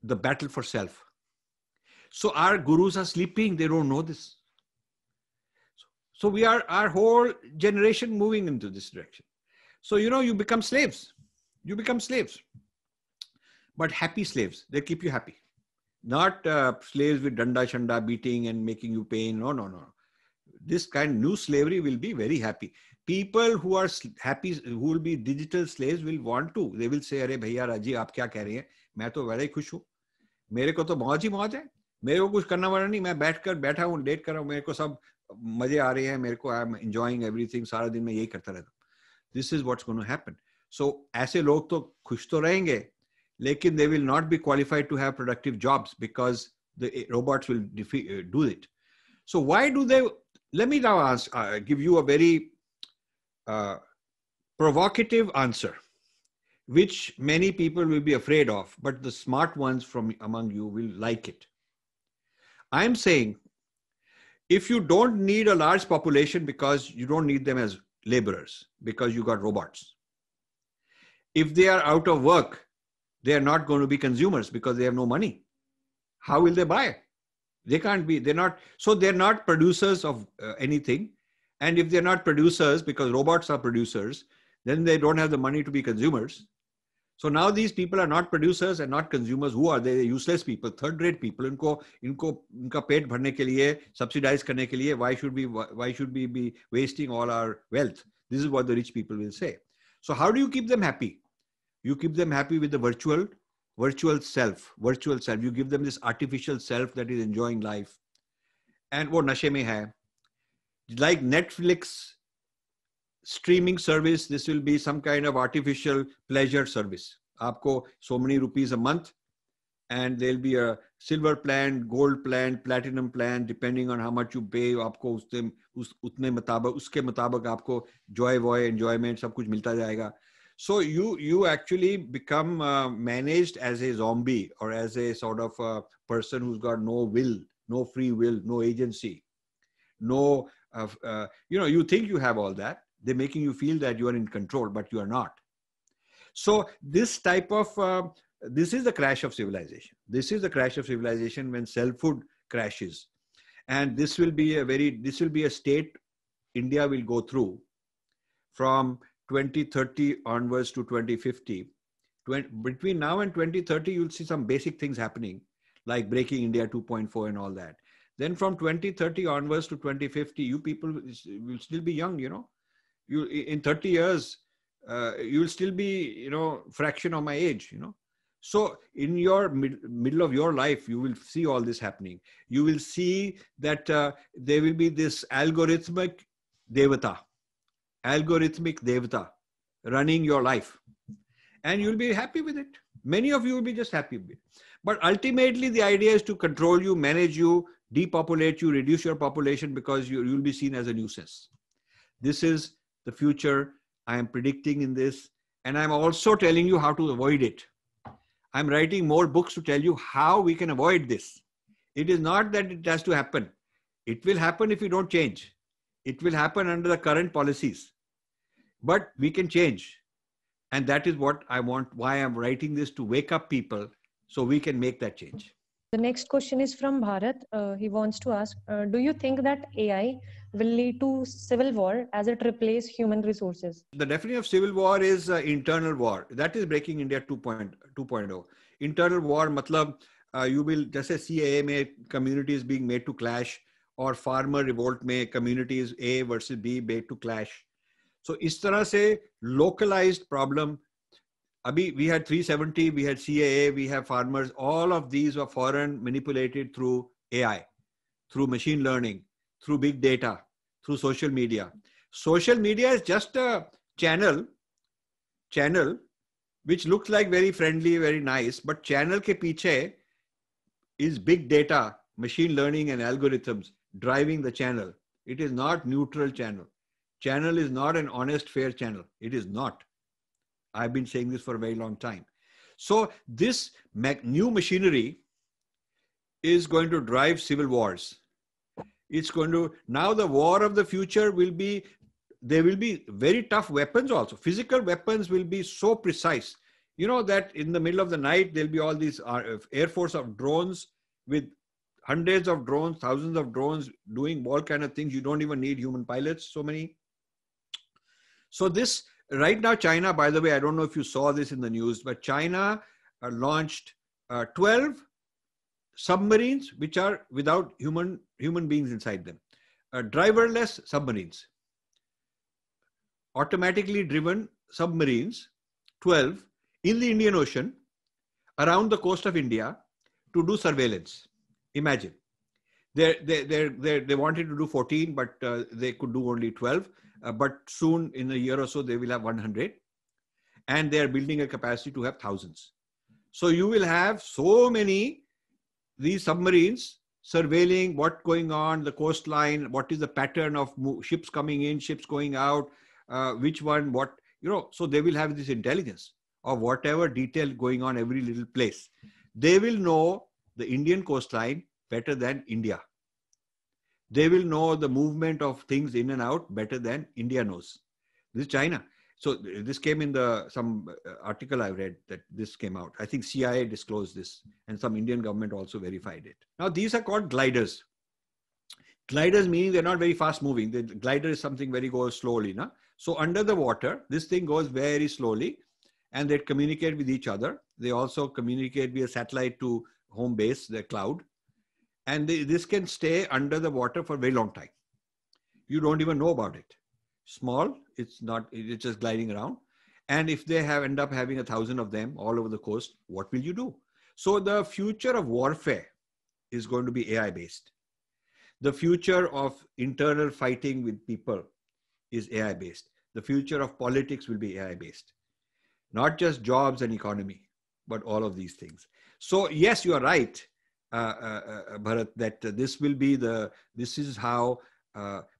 the battle for self. So our gurus are sleeping; they don't know this. So we are, our whole generation, moving into this direction. So you become slaves. You become slaves, but happy slaves. They keep you happy, not slaves with danda shanda, beating and making you pain. No, no, no. This kind of new slavery will be very happy. People who are happy, who will be digital slaves, will want to. They will say, "अरे भैया राजी, आप क्या कह रही हैं? मैं तो बड़ा ही खुश हूँ. मेरे को तो मौज ही मौज है. मेरे को कुछ करना वाला नहीं. मैं बैठा हूँ, डेट कर रहा हूँ. मेरे को सब मजे आ रहे हैं. मेरे को, आई एम एंजॉयिंग एवरीथिंग. सारा दिन मैं यही करता रहता हूँ." This is what's going to happen. So ऐसे लोग तो खुश तो रहेंगे, लेकिन they will not be qualified to have productive jobs because the robots will do it. So why do they? Let me now give you a very provocative answer, which many people will be afraid of, but the smart ones from among you will like it. I'm saying, if you don't need a large population because you don't need them as laborers, because you got robots. If they are out of work, they are not going to be consumers because they have no money. How will they buy? They can't be, so they're not producers of anything. And if they're not producers, because robots are producers, then they don't have the money to be consumers. So now these people are not producers and not consumers. Who are they? They're useless people, third-rate people. इनका पेट भरने के लिए, subsidize करने के लिए, why should we be wasting all our wealth? This is what the rich people will say. So how do you keep them happy? You keep them happy with the virtual self. You give them this artificial self that is enjoying life. And वो नशे में है. Like Netflix streaming service, this will be some kind of artificial pleasure service. Aapko so many rupees a month, and there'll be a silver plan, gold plan, platinum plan, depending on how much you pay. Aapko uske mutabak aapko joy, enjoyment, sab kuch milta jayega. So you actually become managed as a zombie, or as a sort of a person who's got no will, no free will, no agency, no, you think you have all that. They're making you feel that you are in control, but you are not. So this type of, this is the crash of civilization. This is the crash of civilization when selfhood crashes. And this will be a state India will go through from 2030 onwards to 2050. Between now and 2030, you'll see some basic things happening, like Breaking India 2.4 and all that. Then from 2030 onwards to 2050, you people will still be young, You in 30 years, you'll still be, fraction of my age, So in your middle of your life, you will see all this happening. You will see that there will be this algorithmic devata running your life, and you'll be happy with it. Many of you will be just happy with it. But ultimately, the idea is to control you, manage you, depopulate you, reduce your population, because you'll be seen as a nuisance. This is the future I am predicting in this, and I'm also telling you how to avoid it. I'm writing more books to tell you how we can avoid this. It is not that it has to happen. It will happen if we don't change. It will happen under the current policies. But we can change. And that is what I want, why I'm writing this, to wake up people so we can make that change. The next question is from Bharat. He wants to ask, do you think that AI will lead to civil war as it replaces human resources? The definition of civil war is internal war. That is Breaking India 2.0. Internal war, matlab, you will, just as CAA mein communities being made to clash, or farmer revolt mein communities A versus B made to clash. So is tarah se localized problem. Abhi, we had 370, we had CAA, we have farmers. All of these were foreign, manipulated through AI, through machine learning, through big data, through social media. Social media is just a channel which looks like very friendly, very nice, but channel ke piche is big data, machine learning and algorithms driving the channel. It is not neutral channel. Channel is not an honest, fair channel. It is not. I've been saying this for a very long time. So this new machinery is going to drive civil wars. It's going to, now the war of the future will be, there will be very tough weapons also. Physical weapons will be so precise. You know that in the middle of the night, there'll be all these Air Force of drones with hundreds of drones, thousands of drones doing all kind of things. You don't even need human pilots, so many. So this, right now, China, by the way, I don't know if you saw this in the news, but China launched 12 submarines which are without human beings inside them. Driverless submarines. Automatically driven submarines, 12, in the Indian Ocean, around the coast of India, to do surveillance. Imagine. They wanted to do 14, but they could do only 12. But soon, in a year or so, they will have 100. And they are building a capacity to have thousands. So you will have so many, these submarines surveilling what's going on, the coastline, what is the pattern of ships coming in, ships going out, which one, what, you know, so they will have this intelligence of whatever detail going on every little place. They will know the Indian coastline better than India. They will know the movement of things in and out better than India knows. This is China. So this came in some article I read that this came out. I think CIA disclosed this and some Indian government also verified it. Now these are called gliders. Gliders meaning they're not very fast moving. The glider is something very goes slowly. Na? So under the water, this thing goes very slowly and they communicate with each other. They also communicate via satellite to home base, the cloud. And this can stay under the water for a very long time. You don't even know about it. Small, it's just gliding around. And if they end up having 1,000 of them all over the coast, what will you do? So the future of warfare is going to be AI based. The future of internal fighting with people is AI based. The future of politics will be AI based. Not just jobs and economy, but all of these things. So yes, you are right, Bharat, that this is how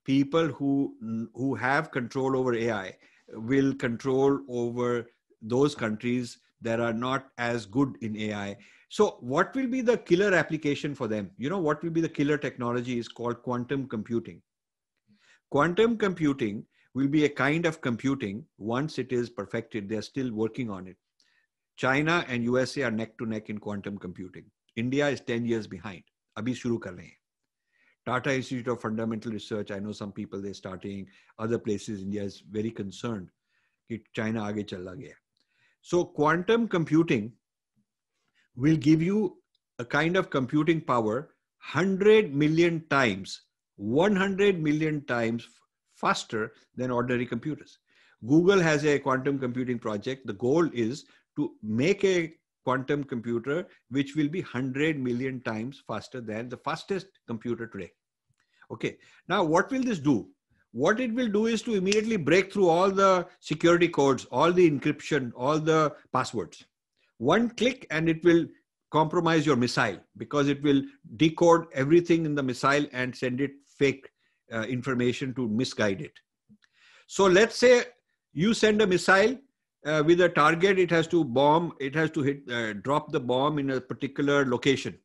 people who have control over AI will control over those countries that are not as good in AI. So what will be the killer application for them? You know, what will be the killer technology is called quantum computing. Quantum computing will be a kind of computing once it is perfected. They're still working on it. China and USA are neck to neck in quantum computing. India is 10 years behind. Abhi shuru kar rahe hain. Tata Institute of Fundamental Research, I know some people, they're starting. Other places, India is very concerned that China aage chala gaya. So quantum computing will give you a kind of computing power 100 million times, 100 million times faster than ordinary computers. Google has a quantum computing project. The goal is to make a quantum computer which will be 100 million times faster than the fastest computer today. Okay, now what will this do? What it will do is to immediately break through all the security codes, all the encryption, all the passwords. One click and it will compromise your missile because it will decode everything in the missile and send it fake information to misguide it. So let's say you send a missile with a target, it has to bomb, it has to hit, drop the bomb in a particular location.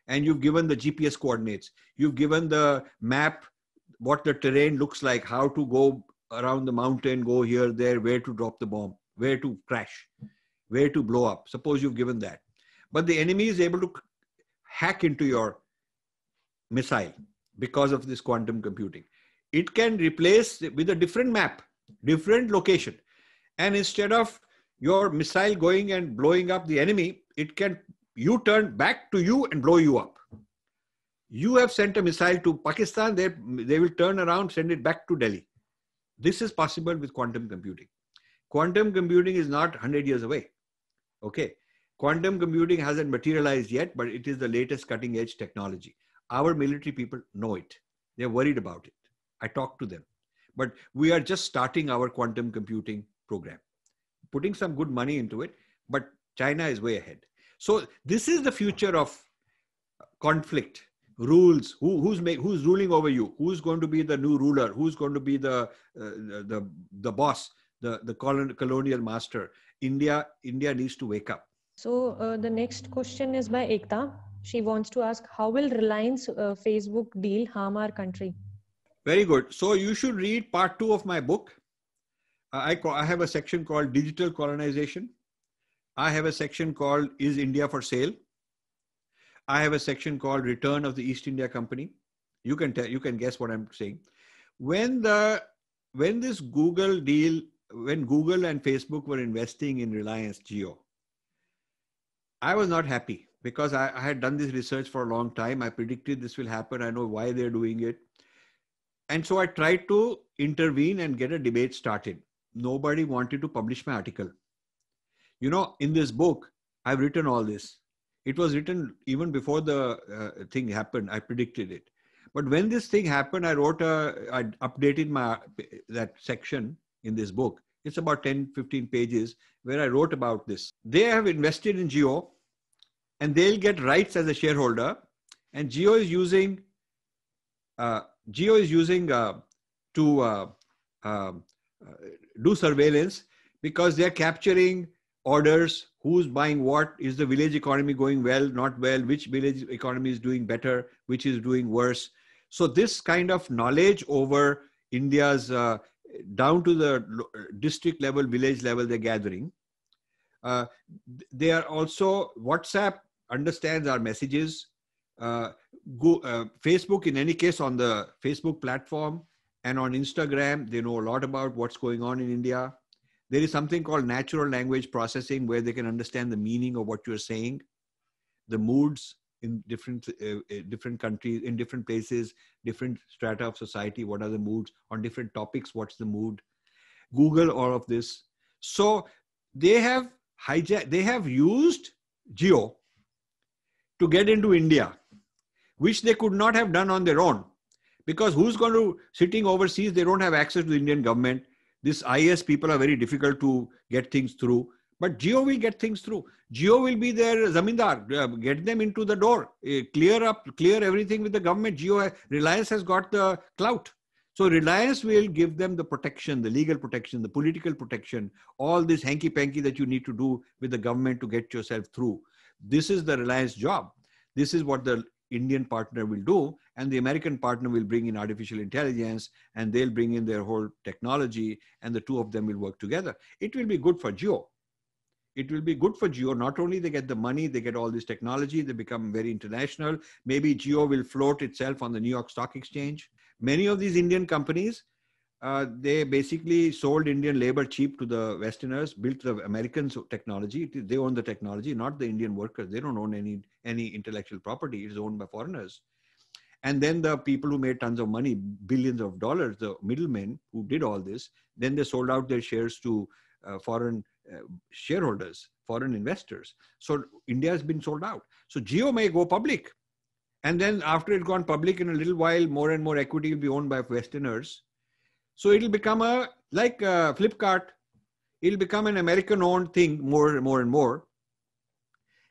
And you've given the GPS coordinates. You've given the map, what the terrain looks like, how to go around the mountain, go here, there, where to drop the bomb, where to crash, where to blow up. Suppose you've given that. But the enemy is able to hack into your missile because of this quantum computing. It can replace with a different map, different location. And instead of your missile going and blowing up the enemy, it can U-turn back to you and blow you up. You have sent a missile to Pakistan, they will turn around, send it back to Delhi. This is possible with quantum computing. Quantum computing is not 100 years away. Okay. Quantum computing hasn't materialized yet, but it is the latest cutting edge technology. Our military people know it. They're worried about it. I talk to them. But we are just starting our quantum computing program, putting some good money into it, but China is way ahead. So this is the future of conflict, rules, who's ruling over you, who's going to be the new ruler, who's going to be the boss, the colonial master. India needs to wake up. So the next question is by Ekta. She wants to ask, how will Reliance Facebook deal harm our country? Very good. So you should read part 2 of my book. I have a section called Digital Colonization. I have a section called Is India for Sale? I have a section called Return of the East India Company. You can guess what I'm saying. When this Google deal, when Google and Facebook were investing in Reliance Jio, I was not happy because I had done this research for a long time. I predicted this will happen. I know why they're doing it. And so I tried to intervene and get a debate started. Nobody wanted to publish my article. You know, in this book, I've written all this. It was written even before the thing happened. I predicted it. But when this thing happened, I updated that section in this book. It's about 10, 15 pages where I wrote about this. They have invested in Jio and they'll get rights as a shareholder. And Jio is using to do surveillance because they're capturing orders, who's buying what, is the village economy going well, not well, which village economy is doing better, which is doing worse. So this kind of knowledge over India's down to the district level, village level, they're gathering. They are also, WhatsApp understands our messages. Facebook, in any case, on the Facebook platform and on Instagram, they know a lot about what's going on in India. There is something called natural language processing where they can understand the meaning of what you're saying, the moods in different countries, in different places, different strata of society. What are the moods on different topics? What's the mood? Google all of this. So they have used Jio to get into India, which they could not have done on their own, because who's going to, sitting overseas, they don't have access to the Indian government. This IS people are very difficult to get things through, but Jio will get things through. Jio will be their zamindar, get them into the door, clear everything with the government. Reliance has got the clout. So Reliance will give them the protection, the legal protection, the political protection, all this hanky-panky that you need to do with the government to get yourself through. This is the Reliance job. This is what the Indian partner will do, and the American partner will bring in artificial intelligence, and they'll bring in their whole technology, and the two of them will work together. It will be good for Jio. It will be good for Jio. Not only they get the money, they get all this technology, they become very international. Maybe Jio will float itself on the New York Stock Exchange. Many of these Indian companies, they basically sold Indian labor cheap to the Westerners, built the American technology. They own the technology, not the Indian workers. They don't own any intellectual property. It's owned by foreigners. And then the people who made tons of money, billions of dollars, the middlemen who did all this, then they sold out their shares to foreign shareholders, foreign investors. So India has been sold out. So Jio may go public. And then after it's gone public, in a little while, more and more equity will be owned by Westerners. So it'll become like Flipkart. It'll become an American-owned thing more and more and more.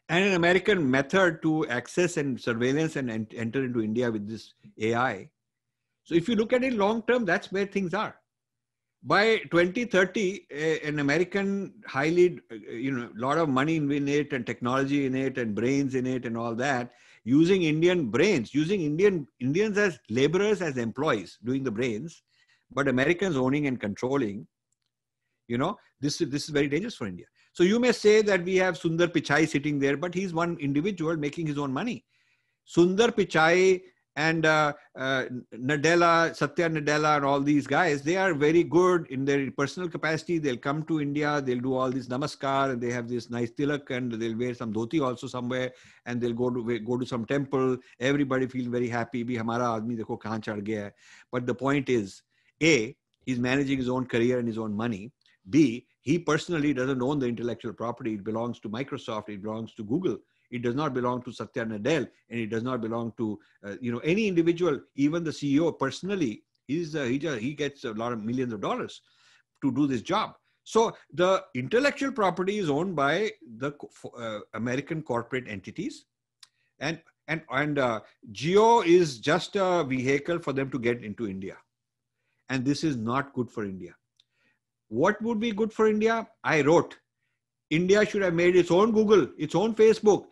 And an American method to access and surveillance and enter into India with this AI. So if you look at it long term, that's where things are. By 2030, an American highly, lot of money in it and technology in it and brains in it and all that, using Indian brains, using Indians as laborers, as employees, doing the brains, but Americans owning and controlling, this is very dangerous for India. So you may say that we have Sundar Pichai sitting there, but he's one individual making his own money. Sundar Pichai and Nadella, Satya Nadella and all these guys, they are very good in their personal capacity. They'll come to India, they'll do all this namaskar, and they have this nice tilak, and they'll wear some dhoti also somewhere, and they'll go to some temple. Everybody feels very happy. Bhi hamara aadmi dekho kahan chad gaya hai. But the point is, A, he's managing his own career and his own money. B, he personally doesn't own the intellectual property. It belongs to Microsoft. It belongs to Google. It does not belong to Satya Nadella, and it does not belong to any individual. Even the CEO personally, he gets a lot of millions of dollars to do this job. So the intellectual property is owned by the American corporate entities, and Jio is just a vehicle for them to get into India, and this is not good for India. What would be good for India? I wrote, India should have made its own Google, its own Facebook.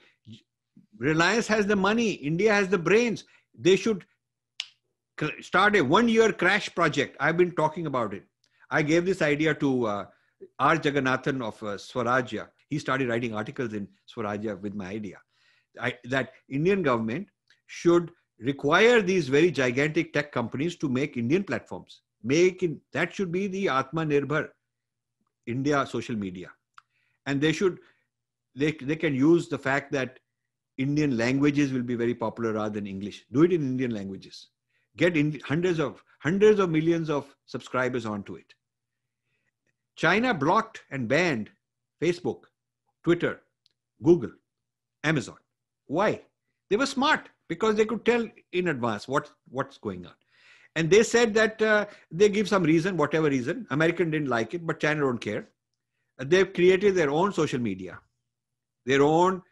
Reliance has the money. India has the brains. They should start a 1-year crash project. I've been talking about it. I gave this idea to R. Jagannathan of Swarajya. He started writing articles in Swarajya with my idea. That Indian government should require these very gigantic tech companies to make Indian platforms. That should be the Atmanirbhar India social media. And they can use the fact that Indian languages will be very popular rather than English. Do it in Indian languages. Get hundreds of millions of subscribers onto it. China blocked and banned Facebook, Twitter, Google, Amazon. Why? They were smart because they could tell in advance what's going on. And they said that they give some reason, whatever reason. American didn't like it, but China don't care. They've created their own social media, their own,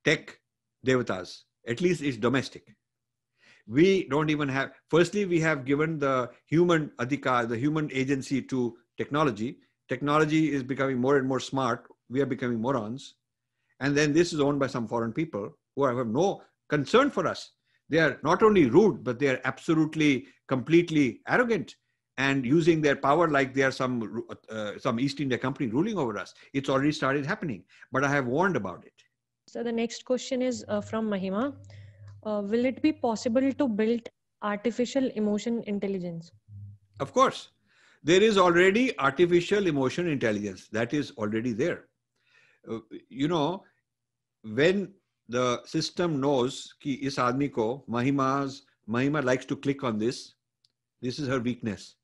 tech devatas. At least it's domestic. We don't even have, firstly, we have given the human adhikar, the human agency to technology. Technology is becoming more and more smart. We are becoming morons. And then this is owned by some foreign people who have no concern for us. They are not only rude, but they are absolutely, completely arrogant and using their power like they are some East India company ruling over us. It's already started happening, but I have warned about it. So the next question is from Mahima. Will it be possible to build artificial emotion intelligence? Of course. There is already artificial emotion intelligence. That is already there. When the system knows ki is aadmi ko, Mahima likes to click on this. This is her weakness.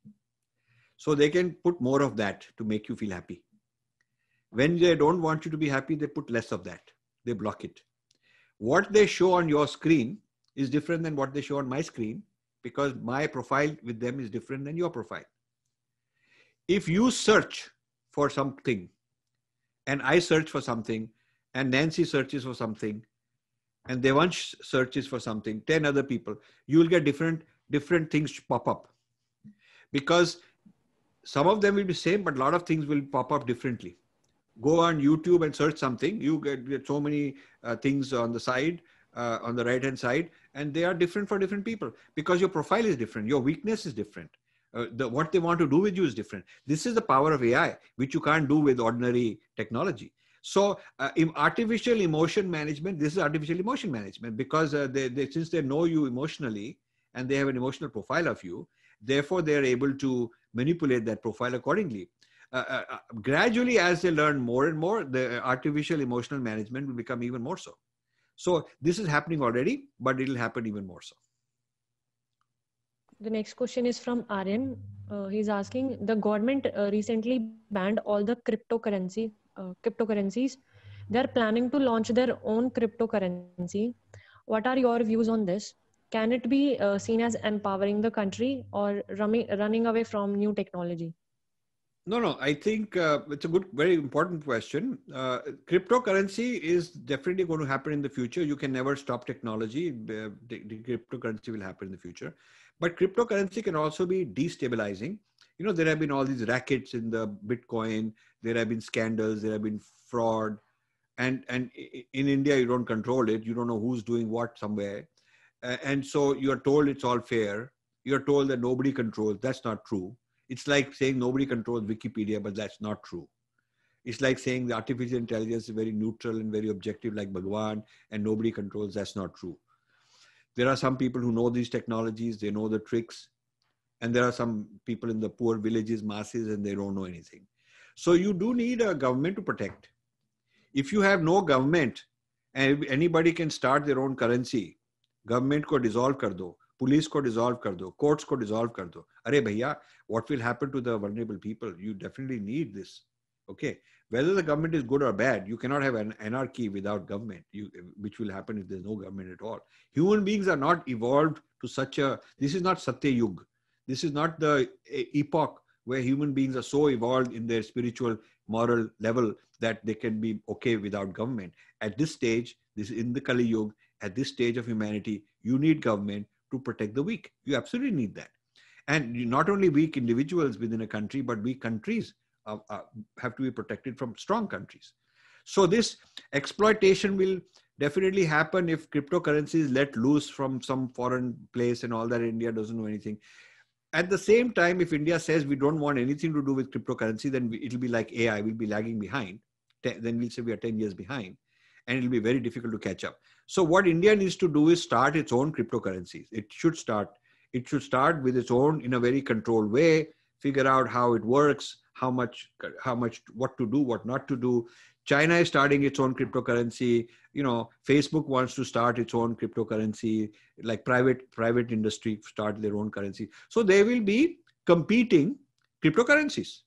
So they can put more of that to make you feel happy. When they don't want you to be happy, they put less of that. They block it. What they show on your screen is different than what they show on my screen because my profile with them is different than your profile. If you search for something and I search for something and Nancy searches for something and Devansh searches for something, 10 other people, you will get different things pop up because some of them will be same, but a lot of things will pop up differently. Go on YouTube and search something. You get so many things on the side, on the right-hand side, and they are different for different people because your profile is different. Your weakness is different. What they want to do with you is different. This is the power of AI, which you can't do with ordinary technology. So in artificial emotion management, this is artificial emotion management because since they know you emotionally and they have an emotional profile of you, therefore they are able to manipulate that profile accordingly. Gradually, as they learn more and more, the artificial emotional management will become even more so. So this is happening already, but it will happen even more so. The next question is from Aryan. He's asking, the government recently banned all the cryptocurrencies. They're planning to launch their own cryptocurrency. What are your views on this? Can it be seen as empowering the country or running away from new technology? No, I think it's a very important question. Cryptocurrency is definitely going to happen in the future. You can never stop technology. The cryptocurrency will happen in the future. But cryptocurrency can also be destabilizing. There have been all these rackets in the Bitcoin. There have been scandals. There have been fraud. And in India, you don't control it. You don't know who's doing what somewhere. And so you're told it's all fair. You're told that nobody controls. That's not true. It's like saying nobody controls Wikipedia, but that's not true. It's like saying the artificial intelligence is very neutral and very objective like Bhagwan and nobody controls. That's not true. There are some people who know these technologies, they know the tricks. And there are some people in the poor villages, masses, and they don't know anything. So you do need a government to protect. If you have no government and anybody can start their own currency, government ko dissolve kar do. Police ko dissolve kar do, courts ko dissolve kar do. Arey bhaiya, what will happen to the vulnerable people? You definitely need this. Okay. Whether the government is good or bad, you cannot have an anarchy without government, which will happen if there's no government at all. Human beings are not evolved to this is not Satya Yug. This is not the epoch where human beings are so evolved in their spiritual, moral level that they can be okay without government. At this stage, this is in the Kali Yuga, at this stage of humanity, you need government to protect the weak. You absolutely need that. And not only weak individuals within a country, but weak countries have to be protected from strong countries. So this exploitation will definitely happen if cryptocurrency is let loose from some foreign place and all that. India doesn't know anything. At the same time, if India says we don't want anything to do with cryptocurrency, then it'll be like AI, we'll be lagging behind. Then we'll say we are 10 years behind, and it'll be very difficult to catch up. So what India needs to do is start its own cryptocurrencies. It should start with its own in a very controlled way, figure out how it works, how much, what to do, what not to do. China is starting its own cryptocurrency. Facebook wants to start its own cryptocurrency, like private industry start their own currency. So they will be competing cryptocurrencies.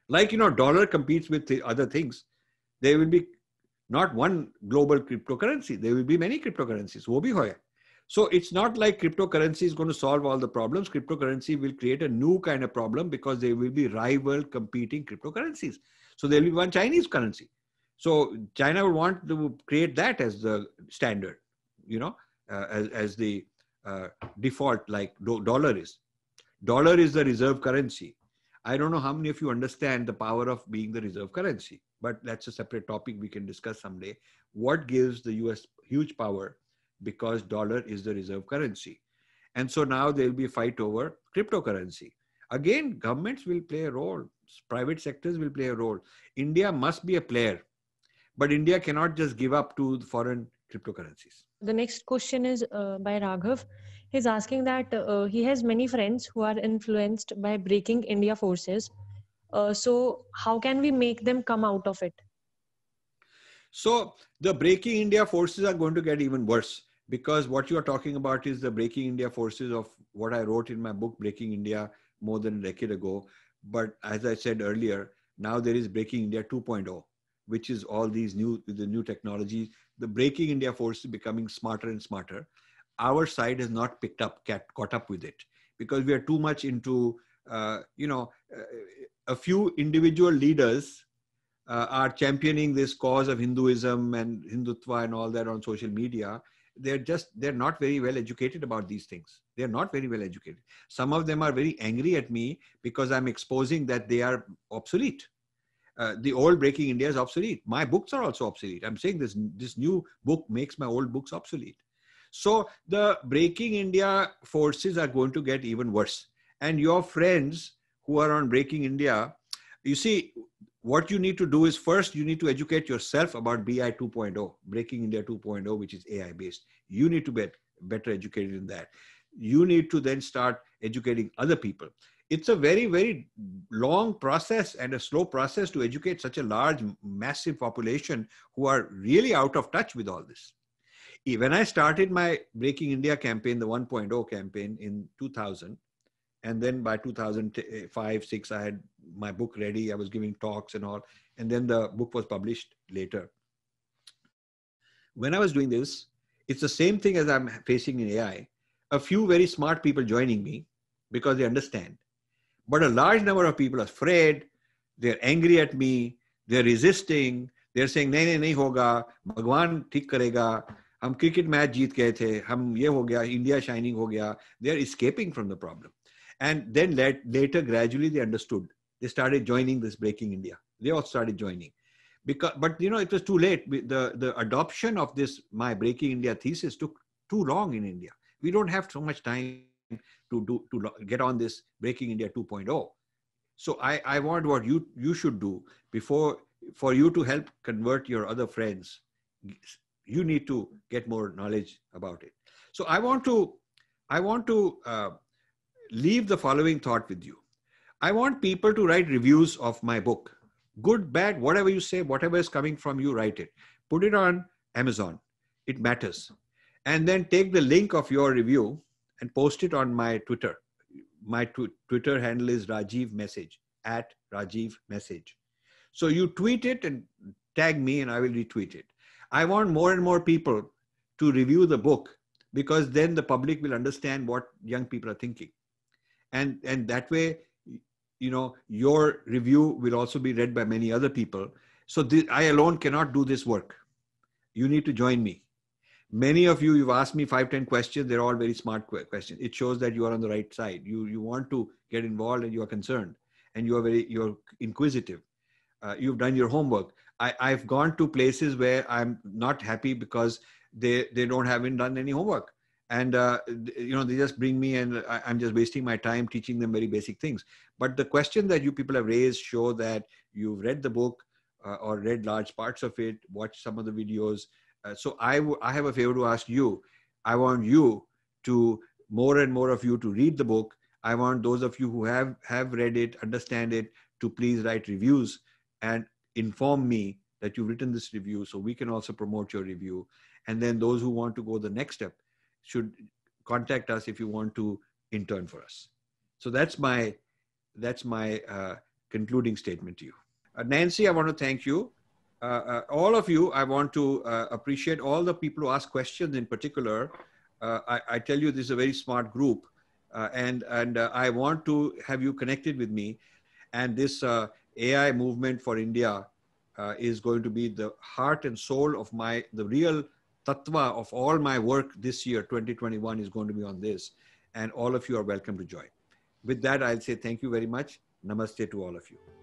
Like, dollar competes with the other things. There will be not one global cryptocurrency. There will be many cryptocurrencies. Wo bhi hoya. So it's not like cryptocurrency is going to solve all the problems. Cryptocurrency will create a new kind of problem because there will be rival competing cryptocurrencies. So there will be one Chinese currency. So China will want to create that as the standard, as the default, like dollar is. Dollar is the reserve currency. I don't know how many of you understand the power of being the reserve currency, but that's a separate topic we can discuss someday. What gives the US huge power? Because dollar is the reserve currency. And so now there will be a fight over cryptocurrency. Again, governments will play a role. Private sectors will play a role. India must be a player. But India cannot just give up to foreign cryptocurrencies. The next question is by Raghav. He's asking that he has many friends who are influenced by Breaking India forces. So how can we make them come out of it? So the Breaking India forces are going to get even worse, because what you are talking about is the Breaking India forces of what I wrote in my book, Breaking India, more than a decade ago. But as I said earlier, now there is Breaking India 2.0. which is all these new technologies. The Breaking India force is becoming smarter and smarter. Our side has not caught up with it, because we are too much into, a few individual leaders are championing this cause of Hinduism and Hindutva and all that on social media. They're not very well educated about these things. They're not very well educated. Some of them are very angry at me because I'm exposing that they are obsolete. The old Breaking India is obsolete. My books are also obsolete. I'm saying this new book makes my old books obsolete. So the Breaking India forces are going to get even worse. And your friends who are on Breaking India, you see, what you need to do is first you need to educate yourself about BI 2.0, Breaking India 2.0, which is AI based. You need to be better educated in that. You need to then start educating other people. It's a very, very long process and a slow process to educate such a large, massive population who are really out of touch with all this. When I started my Breaking India campaign, the 1.0 campaign in 2000, and then by 2005, 6, I had my book ready. I was giving talks and all. And then the book was published later. When I was doing this, it's the same thing as I'm facing in AI. A few very smart people joining me because they understand. But a large number of people are afraid. They're angry at me. They're resisting. They're saying, nahi, nahi hoga. Bhagwan ठीक करेगा. हम cricket match जीत गए थे. हम ये हो गया. India shining हो गया. They're escaping from the problem. And then later, gradually, they understood. They started joining this Breaking India. They all started joining. But it was too late. The adoption of this, my Breaking India thesis took too long in India. We don't have so much time to get on this Breaking India 2.0. So I want what you should do for you to help convert your other friends. You need to get more knowledge about it. So I want to leave the following thought with you. I want people to write reviews of my book. Good, bad, whatever you say, whatever is coming from you, write it. Put it on Amazon. It matters. And then take the link of your review and post it on my Twitter. My Twitter handle is Rajiv Message, @RajivMessage. So you tweet it and tag me and I will retweet it. I want more and more people to review the book, because then the public will understand what young people are thinking. And that way, your review will also be read by many other people. So I alone cannot do this work. You need to join me. Many of you've asked me 5-10 questions. They're all very smart questions. It shows that you are on the right side. You want to get involved and you are concerned and you're inquisitive. You've done your homework. I've gone to places where I'm not happy because they haven't done any homework. And, they just bring me and I'm just wasting my time teaching them very basic things. But the question that you people have raised show that you've read the book or read large parts of it, watched some of the videos. So I have a favor to ask you. I want you to, more and more of you to read the book. I want those of you who have read it, understand it, to please write reviews and inform me that you've written this review so we can also promote your review. And then those who want to go the next step should contact us if you want to intern for us. So that's my concluding statement to you. Nancy, I want to thank you. All of you, I want to appreciate all the people who ask questions in particular. I tell you, this is a very smart group. And I want to have you connected with me. And this AI movement for India is going to be the heart and soul of the real tattva of all my work this year, 2021, is going to be on this. And all of you are welcome to join. With that, I'll say thank you very much. Namaste to all of you.